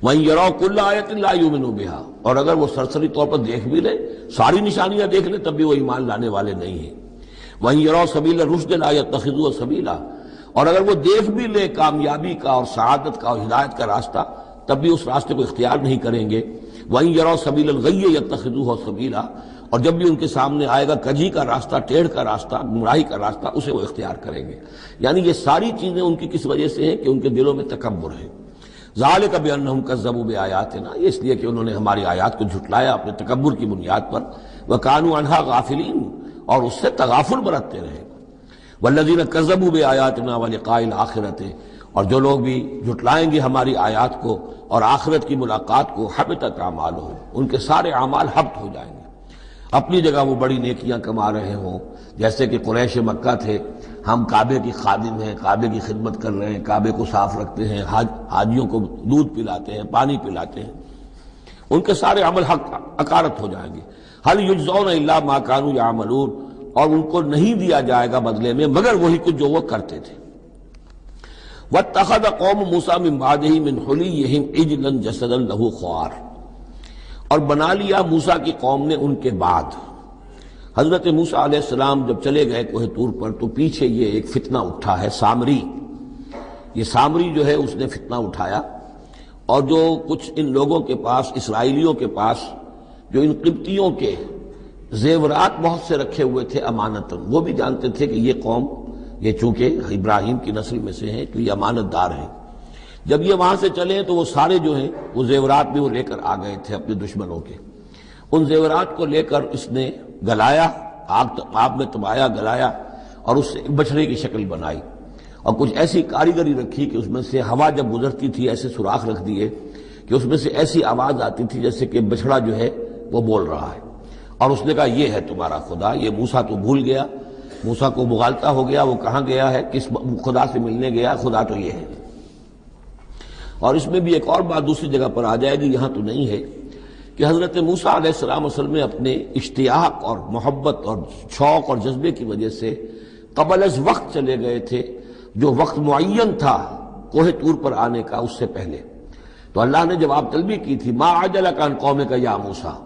وَإِن يَرَوْا كُلَّ آيَةٍ لَا يُؤْمِنُوا بِهَا، اور اگر وہ سرسری طور پر دیکھ بھی لیں، ساری نشانیاں دیکھ لیں، تب بھی وہ ایمان لانے والے نہیں ہیں۔ وَإِن يَرَوْا سَبِيلَ الرُّشْدِ لَا يَتَّخِذُوهُ سَبِيلًا، اور اگر وہ دیکھ بھی لیں کامیابی کا اور سعادت کا اور ہدایت کا راستہ، تب بھی اس راستے کو اختیار نہیں کریں گے۔ وَإِن يَرَوْا سَبِيلَ الْغَيِّ يَتَّخِذُوهُ سَبِيلًا، اور جب بھی ان کے سامنے آئے گا کجی کا راستہ، ٹیڑھ کا راستہ، گمراہی کا راستہ، اسے وہ اختیار کریں گے۔ یعنی یہ ساری چیزیں ان کی کس وجہ سے ہیں کہ ان کے دلوں میں تکبر ہے۔ ذالک بانہم کذبوا بآیاتنا، یہ اس لیے کہ انہوں نے ہماری آیات کو جھٹلایا اپنے تکبر کی بنیاد پر، وکانوا عنہا غافلین، اور اس سے تغافل برتتے رہے۔ والذین کذبوا بآیاتنا ولقاء الآخرۃ، اور جو لوگ بھی جھٹلائیں گے ہماری آیات کو اور آخرت کی ملاقات کو، حبطت اعمالہم، ان کے سارے اعمال حبط ہو جائیں گے۔ اپنی جگہ وہ بڑی نیکیاں کما رہے ہوں، جیسے کہ قریش مکہ تھے، ہم کعبے کی خادم ہیں، کعبے کی خدمت کر رہے ہیں، کعبے کو صاف رکھتے ہیں، حاجیوں کو دودھ پلاتے ہیں، پانی پلاتے ہیں، ان کے سارے عمل حق اکارت ہو جائیں گے۔ هل یجزون الا ما كانوا يعملون، اور ان کو نہیں دیا جائے گا بدلے میں مگر وہی کچھ جو وہ کرتے تھے۔ واتخذ قوم موسیٰ من بعدہ من حلیہم عجلا جسدا لہ خوار، اور بنا لیا موسیٰ کی قوم نے ان کے بعد، حضرت موسیٰ علیہ السلام جب چلے گئے کوہ طور پر تو پیچھے یہ ایک فتنہ اٹھا ہے، سامری، یہ سامری جو ہے اس نے فتنہ اٹھایا، اور جو کچھ ان لوگوں کے پاس، اسرائیلیوں کے پاس، جو ان قبطیوں کے زیورات بہت سے رکھے ہوئے تھے امانتاً، وہ بھی جانتے تھے کہ یہ قوم، یہ چونکہ ابراہیم کی نسل میں سے ہیں تو یہ امانت دار ہیں۔ جب یہ وہاں سے چلے تو وہ سارے جو ہیں وہ زیورات بھی وہ لے کر آ گئے تھے اپنے دشمنوں کے، ان زیورات کو لے کر اس نے گلایا، آگ میں تبایا، گلایا، اور اس سے ایک بچھڑے کی شکل بنائی، اور کچھ ایسی کاریگری رکھی کہ اس میں سے ہوا جب گزرتی تھی ایسے سوراخ رکھ دیے کہ اس میں سے ایسی آواز آتی تھی جیسے کہ بچھڑا جو ہے وہ بول رہا ہے، اور اس نے کہا یہ ہے تمہارا خدا۔ یہ موسیٰ تو بھول گیا، موسیٰ کو مغالطہ ہو گیا، وہ کہاں گیا ہے، کس خدا سے ملنے گیا، خدا تو یہ ہے۔ اور اس میں بھی ایک اور بات دوسری جگہ پر آ جائے گی، یہاں تو نہیں ہے، کہ حضرت موسیٰ علیہ السلام اصل میں اپنے اشتیاق اور محبت اور شوق اور جذبے کی وجہ سے قبل از وقت چلے گئے تھے، جو وقت معین تھا کوہ طور پر آنے کا اس سے پہلے۔ تو اللہ نے جواب طلبی کی تھی، ما عجلک عن قومک یا موسیٰ،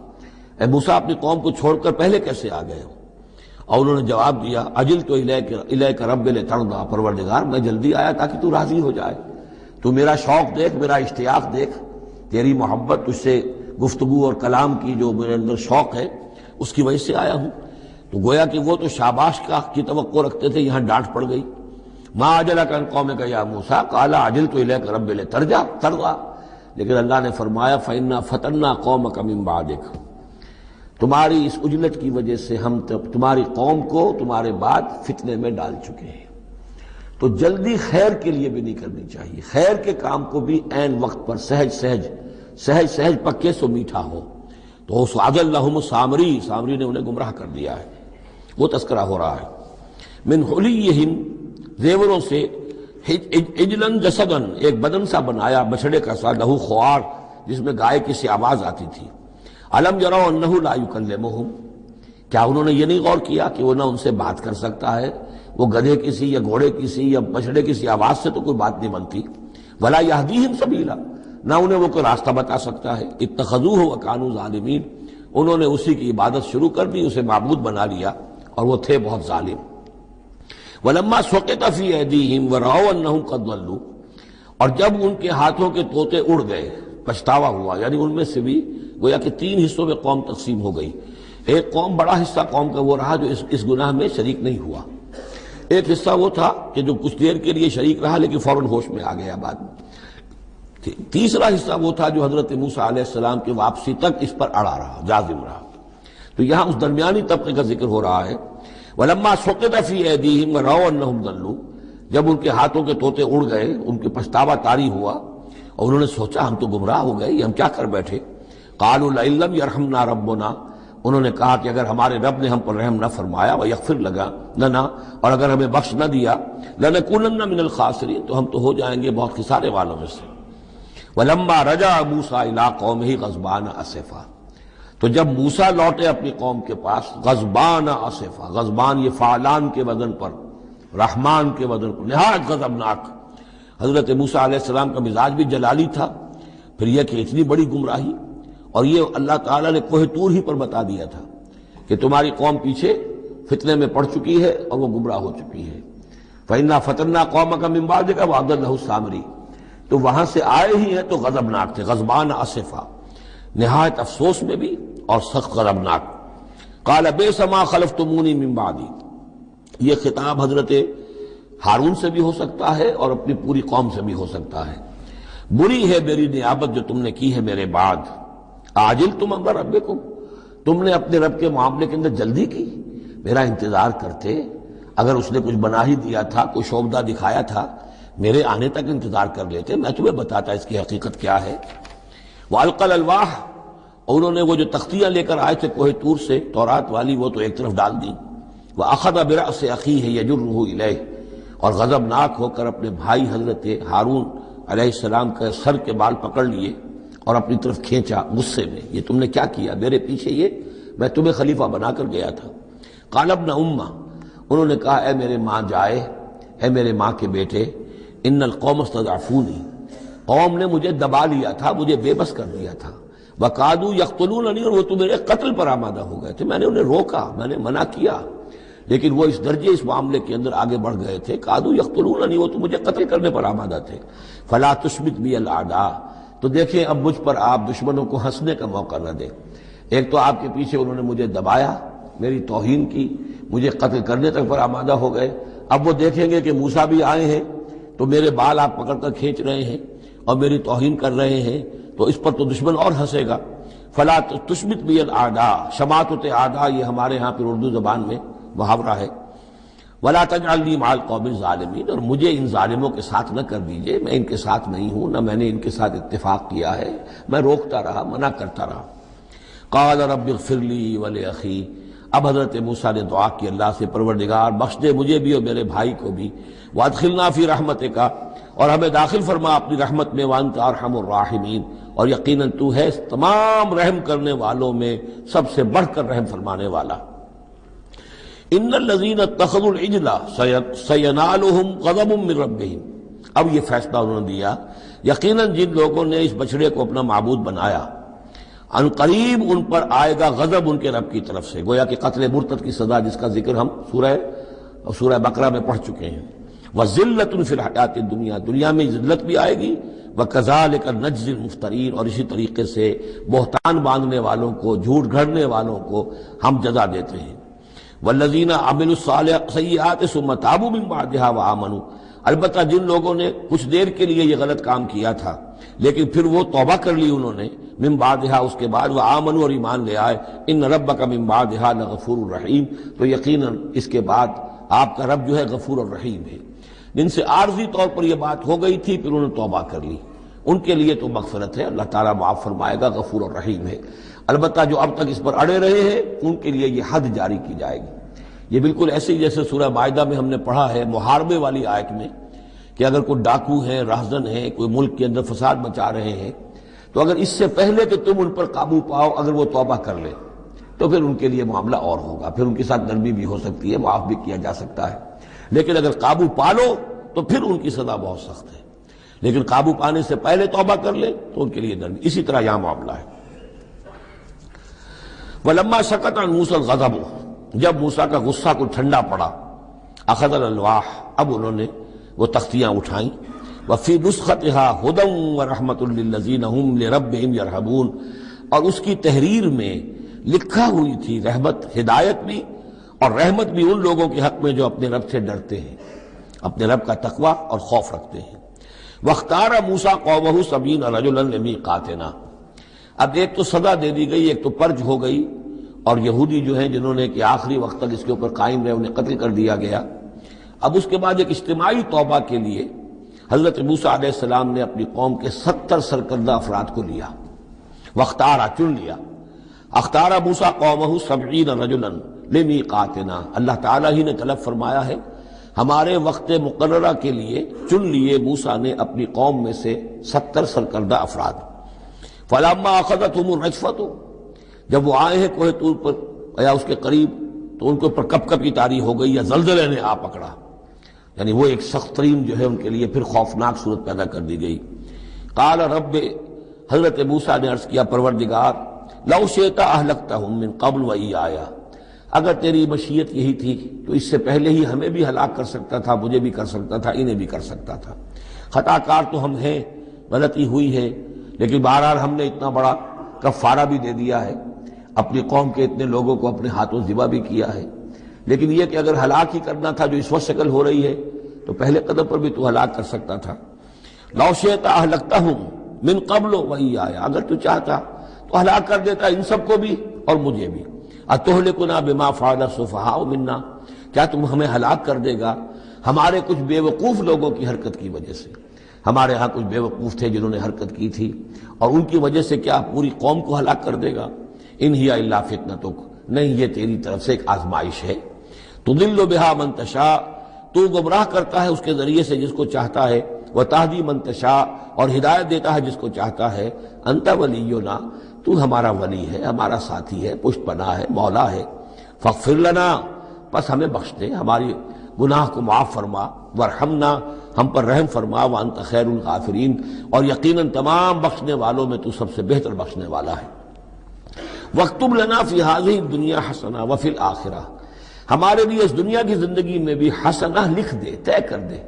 اے موسیٰ اپنی قوم کو چھوڑ کر پہلے کیسے آ گئے ہو؟ اور انہوں نے جواب دیا، اجلت الیک رب لترضیٰ، پروردگار میں جلدی آیا تاکہ تو راضی ہو جائے، تو میرا شوق دیکھ، میرا اشتیاق دیکھ، تیری محبت، تجھ سے گفتگو اور کلام کی جو میرے اندر شوق ہے اس کی وجہ سے آیا ہوں۔ تو گویا کہ وہ تو شاباش کی توقع رکھتے تھے، یہاں ڈانٹ پڑ گئی۔ ما عجلک عن قومک یا موسیٰ قال عجلت الیک رب لترضیٰ، لیکن اللہ نے فرمایا فإنا فتنا قومک من بعدک، تمہاری اس عجلت کی وجہ سے ہم تمہاری قوم کو تمہارے بعد فتنے میں ڈال چکے ہیں۔ تو جلدی خیر کے لیے بھی نہیں کرنی چاہیے، خیر کے کام کو بھی عین وقت پر سہج پکے سو میٹھا ہو۔ تو اضلهم سامری نے انہیں گمراہ کر دیا ہے، وہ تذکرہ ہو رہا ہے۔ من حلیہم، زیوروں سے، عجلا جسدا، ایک بدن سا بنایا بچھڑے کا سا، لہو خوار، جس میں گائے کی سی آواز آتی تھی۔ الم یروا انہ لا یکلمہم، کیا انہوں نے یہ نہیں غور کیا کہ وہ نہ ان سے بات کر سکتا ہے، وہ گدھے کی سی یا گھوڑے کی سی یا بچھڑے کی سی آواز سے تو کوئی بات نہیں بنتی۔ ولا یہدیہم سبیلا، نہ انہیں وہ کوئی راستہ بتا سکتا ہے۔ اتخذوہ وکانوا ظالمین، انہوں نے اسی کی عبادت شروع کر دی، اسے معبود بنا لیا، اور وہ تھے بہت ظالم۔ ولما سقط فی ایدیہم ورأوا انہم قد ضلوا، اور جب ان کے ہاتھوں کے طوطے اڑ گئے، پچھتاوا ہوا، یعنی ان میں سے بھی گویا کہ 3 حصوں میں قوم تقسیم ہو گئی۔ ایک قوم، بڑا حصہ قوم کا وہ رہا جو اس گناہ میں شریک نہیں ہوا، ایک حصہ وہ تھا کہ جو کچھ دیر کے لیے شریک رہا لیکن فوراً ہوش میں آ گیا بعد میں، تیسرا حصہ وہ تھا جو حضرت موسیٰ علیہ السلام کی واپسی تک اس پر اڑا رہا، جازم رہا۔ تو یہاں اس درمیانی طبقے کا ذکر ہو رہا ہے۔ وَلَمَّا سُقِطَ فِي أَيْدِيهِمْ وَرَأَوْا أَنَّهُمْ ضَلُّوا، جب ان کے ہاتھوں کے طوطے اڑ گئے، ان کے پچھتاوا طاری ہوا، اور انہوں نے سوچا ہم تو گمراہ ہو گئے، یہ ہم کیا کر بیٹھے۔ قَالُوا لَئِن لَّمْ يَرْحَمْنَا رَبُّنَا، انہوں نے کہا کہ اگر ہمارے رب نے ہم پر رحم نہ فرمایا، وَيَغْفِرْ لَنَا، اور اگر ہمیں بخش نہ دیا، لَنَكُونَنَّ مِنَ الْخَاسِرِينَ، تو ہم تو ہو جائیں گے بہت خسارے والوں میں سے۔ وَلَمَّا رَجَعَ مُوسَىٰ إِلَىٰ قَوْمِهِ غَضْبَانَ أَسِفًا، تو جب موسیٰ لوٹے اپنی قوم کے پاس، غضبان آصفا، غضبان یہ فعلان کے وزن پر، رحمان کے وزن پر، نہایت غضبناک۔ حضرت موسیٰ علیہ السلام کا مزاج بھی جلالی تھا، پھر یہ کہ اتنی بڑی گمراہی، اور یہ اللہ تعالیٰ نے کوہ طور ہی پر بتا دیا تھا کہ تمہاری قوم پیچھے فتنے میں پڑ چکی ہے اور وہ گمراہ ہو چکی ہے۔ فَإِنَّا فَتَنَّا قَوْمَكَ مِن بَعْدِكَ وَأَضَلَّهُ السَّامِرِي، تو وہاں سے آئے ہی ہیں تو غضبناک تھے، غضبان آصفا، نہایت افسوس میں بھی اور سخت غضبناک۔ قال بئس ما خلفتمونی من بعدی، یہ خطاب حضرت ہارون سے بھی ہو سکتا ہے اور اپنی پوری قوم سے بھی ہو سکتا ہے۔ بری ہے میری نیابت جو تم نے کی ہے میرے بعد، عاجلتم امر ربکم، تم نے اپنے رب کے معاملے کے اندر جلدی کی، میرا انتظار کرتے، اگر اس نے کچھ بنا ہی دیا تھا، کوئی شوبدہ دکھایا تھا، میرے آنے تک انتظار کر لیتے، میں تمہیں بتاتا اس کی حقیقت کیا ہے۔ وَأَلْقَى الْأَلْوَاحَ، اور انہوں نے وہ جو تختیاں لے کر آئے تھے کوہ طور سے تورات والی، وہ تو ایک طرف ڈال دیں۔ وَأَخَذَ بِرَأْسِ أَخِيهِ يَجُرُّهُ إِلَيْهِ، اور غضبناک ہو کر اپنے بھائی حضرت ہارون علیہ السلام کے سر کے بال پکڑ لیے اور اپنی طرف کھینچا غصے میں، یہ تم نے کیا کیا میرے پیچھے؟ یہ میں تمہیں خلیفہ بنا کر گیا تھا۔ قال ابن امہ، انہوں نے کہا اے میرے ماں جائے، اے میرے ماں کے بیٹے، ان القوم استضعفونی، قوم نے مجھے دبا لیا تھا، مجھے بے بس کر دیا تھا، وقادوا یقتلوننی، اور وہ تو میرے قتل پر آمادہ ہو گئے تھے، میں نے انہیں روکا، میں نے منع کیا، لیکن وہ اس درجے اس معاملے کے اندر آگے بڑھ گئے تھے، قادوا یقتلوننی، وہ تو مجھے قتل کرنے پر آمادہ تھے۔ فلا تشمت بی الاعداء، تو دیکھیں اب مجھ پر آپ دشمنوں کو ہنسنے کا موقع نہ دیں۔ ایک تو آپ کے پیچھے انہوں نے مجھے دبایا، میری توہین کی، مجھے قتل کرنے تک پر آمادہ ہو گئے، اب وہ دیکھیں گے کہ موسیٰ بھی آئے ہیں تو میرے بال آپ پکڑ کر کھینچ رہے ہیں اور میری توہین کر رہے ہیں، تو اس پر تو دشمن اور ہنسے گا۔ فلا تشمت بی الاعداء، شماتت اعداء یہ ہمارے ہاں پھر اردو زبان میں محاورہ ہے۔ ولا تجعلنی مع القوم الظالمین، اور مجھے ان ظالموں کے ساتھ نہ کر دیجئے، میں ان کے ساتھ نہیں ہوں، نہ میں نے ان کے ساتھ اتفاق کیا ہے، میں روکتا رہا، منع کرتا رہا۔ قال رب اغفر لی ولأخی، اب حضرت موسیٰ نے دعا کی اللہ سے، پروردگار بخش دے مجھے بھی اور میرے بھائی کو بھی، وادخلنا فی رحمتک، اور ہمیں داخل فرما اپنی رحمت میں، وانت ارحم الراحمین، اور یقیناً تو ہے تمام رحم کرنے والوں میں سب سے بڑھ کر رحم فرمانے والا۔ ان الذین اتخذوا العجل سینالہم غضب من ربہم، اب یہ فیصلہ انہوں نے دیا، یقیناً جن لوگوں نے اس بچڑے کو اپنا معبود بنایا، ان قریب ان پر آئے گا غضب ان کے رب کی طرف سے، گویا کہ قتل مرتد کی سزا جس کا ذکر ہم سورہ بقرہ میں پڑھ چکے ہیں۔ وذلۃ فی الحیات الدنیا، دنیا میں ذلت بھی آئے گی، وکذالک نجزی المفترین، اور اسی طریقے سے بہتان باندھنے والوں کو، جھوٹ گھڑنے والوں کو ہم جزا دیتے ہیں۔ والذین عملوا السیئات ثم تابوا من بعدها وآمنوا، البتہ جن لوگوں نے کچھ دیر کے لیے یہ غلط کام کیا تھا لیکن پھر وہ توبہ کر لی انہوں نے، من بعدها اس کے بعد، وآمنوا اور ایمان لے آئے، ان ربک من بعدها لغفور الرحیم، تو یقیناً اس کے بعد آپ کا رب جو ہے غفور الرحیم ہے۔ جن سے عارضی طور پر یہ بات ہو گئی تھی پھر انہوں نے توبہ کر لی، ان کے لیے تو مغفرت ہے، اللہ تعالیٰ معاف فرمائے گا، غفور الرحیم ہے۔ البتہ جو اب تک اس پر اڑے رہے ہیں ان کے لیے یہ حد جاری کی جائے گی۔ یہ بالکل ایسے ہی جیسے سورہ مائدہ میں ہم نے پڑھا ہے محاربے والی آیت میں، کہ اگر کوئی ڈاکو ہیں، راہزن ہیں، کوئی ملک کے اندر فساد مچا رہے ہیں، تو اگر اس سے پہلے کہ تم ان پر قابو پاؤ اگر وہ توبہ کر لیں تو پھر ان کے لیے معاملہ اور ہوگا، پھر ان کے ساتھ نرمی بھی ہو سکتی ہے، معاف بھی کیا جا سکتا ہے، لیکن اگر قابو پا لو تو پھر ان کی سزا بہت سخت ہے، لیکن قابو پانے سے پہلے توبہ کر لیں تو ان کے لیے نرمی۔ اسی طرح یہاں معاملہ ہے۔ وَلَمَّا سَكَتَ عَنْ مُوسَى الْغَضَبُ، جب موسیٰ کا غصہ کو ٹھنڈا پڑا، أَخَذَ الْأَلْوَاحَ، اب انہوں نے وہ تختیاں اٹھائیں، وَفِي نُسْخَتِهَا هُدًى وَرَحْمَةٌ لِّلَّذِينَ هُمْ لِرَبِّهِمْ يَرْهَبُونَ، اور اس کی تحریر میں لکھا ہوئی تھی رحمت، ہدایت بھی اور رحمت بھی ان لوگوں کے حق میں جو اپنے رب سے ڈرتے ہیں، اپنے رب کا تقوی اور خوف رکھتے ہیں۔ وَاخْتَارَ مُوسَىٰ قَوْمَهُ 70 رَجُلًا لِمِيقَاتِنَا، اب ایک تو سزا دے دی گئی، ایک تو پرج ہو گئی، اور یہودی جو ہیں جنہوں نے کہ آخری وقت تک اس کے اوپر قائم رہے انہیں قتل کر دیا گیا۔ اب اس کے بعد ایک اجتماعی توبہ کے لیے حضرت موسیٰ علیہ السلام نے اپنی قوم کے 70 سرکردہ افراد کو لیا، واختارا چن لیا، اختارا موسیٰ قومہ 70 رجلا لمیقاتنا، اللہ تعالیٰ ہی نے طلب فرمایا ہے ہمارے وقت مقررہ کے لیے چن لیے موسیٰ نے اپنی قوم میں سے 70 سرکردہ افراد۔ فلما اخذتهم الرجفۃ، جب وہ آئے ہیں کوہ طور پر یا اس کے قریب تو ان کے اوپر کپ کپ کی طاری ہو گئی یا زلزلے نے آ پکڑا، یعنی وہ ایک سخت ترین جو ہے ان کے لیے پھر خوفناک صورت پیدا کر دی گئی۔ قال رب، حضرت موسیٰ نے عرض کیا پروردگار، لو شئت اہلکتہم من قبل وإیایا، اگر تیری مشیت یہی تھی تو اس سے پہلے ہی ہمیں بھی ہلاک کر سکتا تھا، مجھے بھی کر سکتا تھا، انہیں بھی کر سکتا تھا، خطا کار تو ہم ہیں، غلطی ہوئی ہے، لیکن بہرحال ہم نے اتنا بڑا کفارہ بھی دے دیا ہے۔ اپنی قوم کے اتنے لوگوں کو اپنے ہاتھوں ذبح بھی کیا ہے، لیکن یہ کہ اگر ہلاک ہی کرنا تھا جو اس وقت شکل ہو رہی ہے تو پہلے قدم پر بھی تو ہلاک کر سکتا تھا۔ لو شئت اہلکتہم من قبل وإیایا، اگر تو چاہتا تو ہلاک کر دیتا ان سب کو بھی اور مجھے بھی۔ اتہلکنا بما فعل السفہاء منا، کیا تم ہمیں ہلاک کر دے گا ہمارے کچھ بے وقوف لوگوں کی حرکت کی وجہ سے؟ ہمارے ہاں کچھ بے وقوف تھے جنہوں نے حرکت کی تھی، اور ان کی وجہ سے کیا پوری قوم کو ہلاک کر دے گا؟ ان ہی الا فتنتک، نہیں یہ تیری طرف سے ایک آزمائش ہے۔ تضل بہا من تشاء، تو گمراہ کرتا ہے اس کے ذریعے سے جس کو چاہتا ہے، وتہدی من تشاء، اور ہدایت دیتا ہے جس کو چاہتا ہے۔ انت ولینا، تو ہمارا ولی ہے، ہمارا ساتھی ہے، پشت پناہ ہے، مولا ہے۔ فاغفر لنا، بس ہمیں بخش دے، ہماری گناہ کو معاف فرما، ورحمنا، ہم پر رحم فرما، وانت خیر الغافرین، اور یقیناً تمام بخشنے والوں میں تو سب سے بہتر بخشنے والا ہے۔ واکتب لنا فی ہذہ الدنیا حسنہ وفی الآخرہ، ہمارے لیے اس دنیا کی زندگی میں بھی حسنہ لکھ دے، طے کر دے۔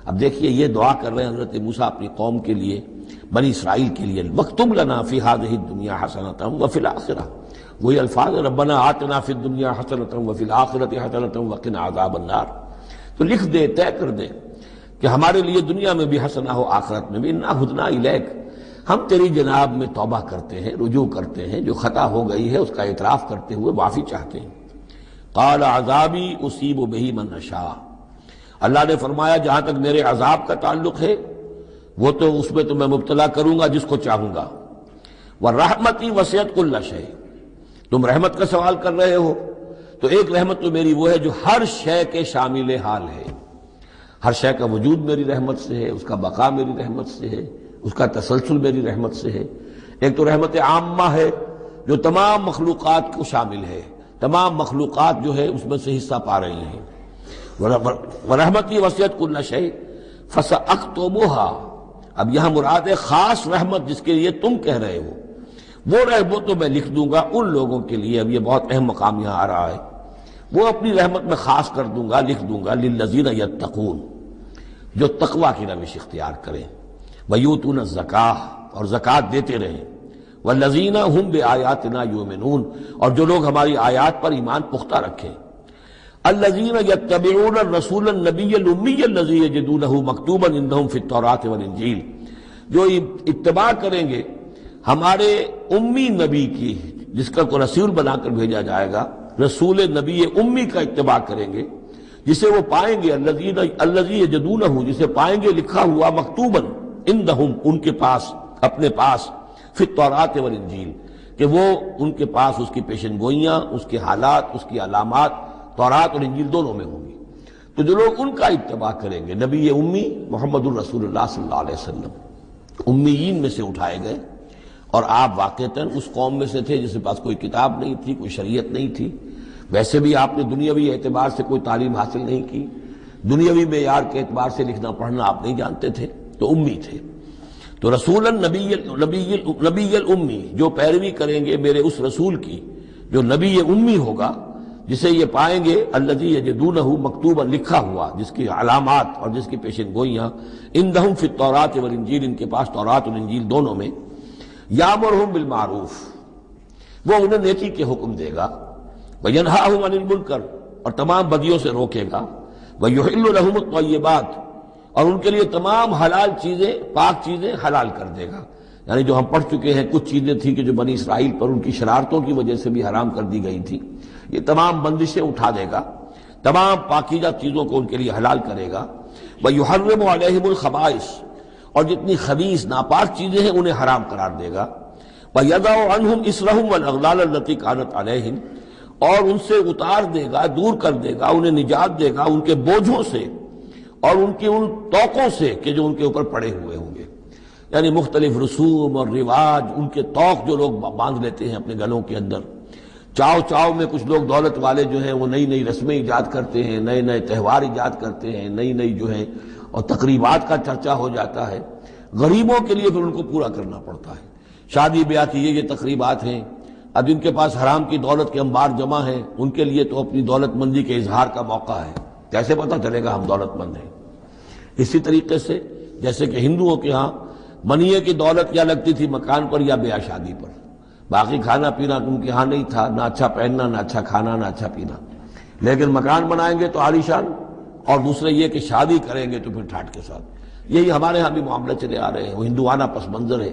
اب دیکھیے یہ دعا کر رہے ہیں حضرت موسیٰ اپنی قوم کے لیے، بنی اسرائیل کے لیے، واکتب لنا فی ہذہ الدنیا حسنۃ وفی الآخرہ، وہی الفاظ ربنا آتنا فی الدنیا حسنۃ وفی الآخرۃ حسنۃ وقنا عذاب النار۔ تو لکھ دے، طے کر دے کہ ہمارے لیے دنیا میں بھی حسنہ ہو، آخرت میں بھی۔ انا ہدنا الیک، ہم تیری جناب میں توبہ کرتے ہیں، رجوع کرتے ہیں، جو خطا ہو گئی ہے اس کا اعتراف کرتے ہوئے معافی چاہتے ہیں۔ قال عذابی اصیب بہ من اشاء، اللہ نے فرمایا جہاں تک میرے عذاب کا تعلق ہے وہ تو اس میں تو میں مبتلا کروں گا جس کو چاہوں گا۔ ورحمتی وسعت کل شیء، تم رحمت کا سوال کر رہے ہو تو ایک رحمت تو میری وہ ہے جو ہر شے کے شامل حال ہے، ہر شے کا وجود میری رحمت سے ہے، اس کا بقا میری رحمت سے ہے، اس کا تسلسل میری رحمت سے ہے۔ ایک تو رحمت عامہ ہے جو تمام مخلوقات کو شامل ہے، تمام مخلوقات جو ہے اس میں سے حصہ پا رہی ہیں۔ ورحمتی وسعت کل شیء فسأکتبھا، اب یہاں مراد ہے خاص رحمت جس کے لیے تم کہہ رہے ہو، وہ تو میں لکھ دوں گا ان لوگوں کے لیے۔ اب یہ بہت اہم مقام یہاں آ رہا ہے، وہ اپنی رحمت میں خاص کر دوں گا، لکھ دوں گا، للذین یتقون، جو تقوی کی روش اختیار کریں، ویؤتون الزکاۃ، اور زکوٰۃ دیتے رہیں، والذین ھم بآیاتنا یؤمنون، اور جو لوگ ہماری آیات پر ایمان پختہ رکھیں۔ الذین یتبعون الرسول النبی الامی الذی یجدونہ مکتوبا عندہم فی التوراۃ والانجیل، جو اتباع کریں گے ہمارے امی نبی کی، جس کا کو رسول بنا کر بھیجا جائے گا، رسول نبی امی کا اتباع کریں گے، جسے وہ پائیں گے، الذی یجدونہ، جسے پائیں گے لکھا ہوا، مکتوبا عندہم، ان کے پاس، اپنے پاس، فی التوراۃ والانجیل، کہ وہ ان کے پاس اس کی پیشن گوئیاں، اس کے حالات، اس کی علامات تورات اور انجیل دونوں میں ہوں گی۔ تو جو لوگ ان کا اتباع کریں گے، نبی امی محمد الرسول اللہ صلی اللہ علیہ وسلم امیین میں سے اٹھائے گئے، اور آپ واقعتاً اس قوم میں سے تھے جس کے پاس کوئی کتاب نہیں تھی، کوئی شریعت نہیں تھی، ویسے بھی آپ نے دنیاوی اعتبار سے کوئی تعلیم حاصل نہیں کی، دنیاوی معیار کے اعتبار سے لکھنا پڑھنا آپ نہیں جانتے تھے، تو امی تھے۔ تو رسول نبی الامی، جو پیروی کریں گے میرے اس رسول کی جو نبی امی ہوگا، جسے یہ پائیں گے الذی یجدونہ مکتوبا، لکھا ہوا، جس کی علامات اور جس کی پیشن گوئیاں، عندہم فی التوراۃ والانجیل، ان کے پاس تورات اور انجیل دونوں میں، یامرہم بالمعروف، وہ انہیں نیکی کے حکم دے گا، وینہاہم عن المنکر، اور تمام بدیوں سے روکے گا، ویحل لہم الطیبات، اور ان کے لیے تمام حلال چیزیں، پاک چیزیں حلال کر دے گا۔ یعنی جو ہم پڑھ چکے ہیں کچھ چیزیں تھیں کہ جو بنی اسرائیل پر ان کی شرارتوں کی وجہ سے بھی حرام کر دی گئی تھی، یہ تمام بندشیں اٹھا دے گا، تمام پاکیزہ چیزوں کو ان کے لیے حلال کرے گا۔ وَيُحَرِّمُ عَلَيْهِمُ الْخَبَائِثَ، اور جتنی خبیث ناپاک چیزیں ہیں انہیں حرام قرار دے گا۔ وَيَضَعُ عَنْهُمْ إِصْرَهُمْ وَالْأَغْلَالَ الَّتِي كَانَتْ عَلَيْهِمْ، اور ان سے اتار دے گا، دور کر دے گا، انہیں نجات دے گا ان کے بوجھوں سے اور ان کی ان توقوں سے کہ جو ان کے اوپر پڑے ہوئے ہوں گے۔ یعنی مختلف رسوم اور رواج، ان کے توق جو لوگ باندھ لیتے ہیں اپنے گلوں کے اندر، چاؤ چاؤ میں کچھ لوگ دولت والے جو ہیں وہ نئی نئی رسمیں ایجاد کرتے ہیں، نئے نئے تہوار ایجاد کرتے ہیں، نئی نئی جو ہے اور تقریبات کا چرچا ہو جاتا ہے۔ غریبوں کے لیے پھر ان کو پورا کرنا پڑتا ہے، شادی بیاہ کی یہ تقریبات ہیں۔ اب جن کے پاس حرام کی دولت کے انبار جمع ہیں، ان کے لیے تو اپنی دولت مندی کے اظہار کا موقع ہے، کیسے پتہ چلے گا ہم دولت مند ہیں؟ اسی طریقے سے جیسے کہ ہندوؤں کے ہاں منیے کی دولت یا لگتی تھی مکان پر یا بیاہ شادی پر، باقی کھانا پینا ان کے ہاں نہیں تھا، نہ اچھا پہننا، نہ اچھا کھانا، نہ اچھا پینا، لیکن مکان بنائیں گے تو عالیشان، اور دوسرے یہ کہ شادی کریں گے تو پھر ٹھاٹ کے ساتھ۔ یہی ہمارے ہاں بھی معاملے چلے آ رہے ہیں، وہ ہندوانہ پس منظر ہے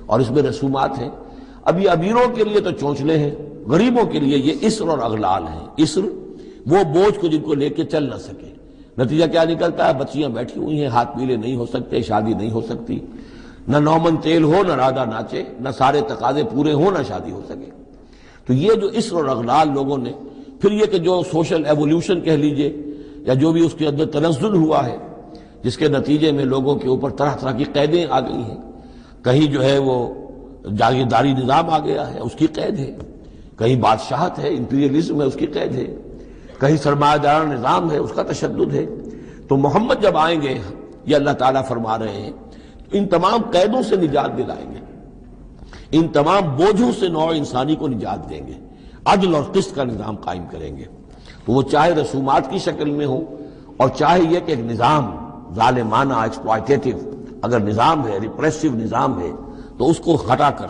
اور اس میں رسومات ہیں۔ اب یہ امیروں کے لیے تو چونچلے ہیں، غریبوں کے لیے یہ اسر اور اغلال ہیں۔ اسر وہ بوجھ کو جن کو لے کے چل نہ سکے، نتیجہ کیا نکلتا ہے؟ بچیاں بیٹھی ہوئی ہیں، ہاتھ پیلے نہیں ہو سکتے، شادی نہیں ہو سکتی، نہ نومن تیل ہو، نہ رادہ ناچے، نہ سارے تقاضے پورے ہوں، نہ شادی ہو سکے۔ تو یہ جو اسر اور اغلال لوگوں نے، پھر یہ کہ جو سوشل ایولیوشن کہہ لیجئے یا جو بھی اس کے اندر تنزل ہوا ہے، جس کے نتیجے میں لوگوں کے اوپر طرح طرح کی قیدیں آ گئی ہیں، کہیں جو ہے وہ جاگیرداری نظام آ گیا ہے، اس کی قید ہے، کہیں بادشاہت ہے، امپیریلزم ہے، اس کی قید ہے، کہیں سرمایہ دارانہ نظام ہے، اس کا تشدد ہے۔ تو محمد جب آئیں گے، یہ اللہ تعالیٰ فرما رہے ہیں، ان تمام قیدوں سے نجات دلائیں گے، ان تمام بوجھوں سے نوع انسانی کو نجات دیں گے، عدل اور قسط کا نظام قائم کریں گے۔ تو وہ چاہے رسومات کی شکل میں ہو، اور چاہے یہ کہ ایک نظام ظالمانہ ایکسپلائٹیٹو اگر نظام ہے، ریپریسو نظام ہے، تو اس کو ہٹا کر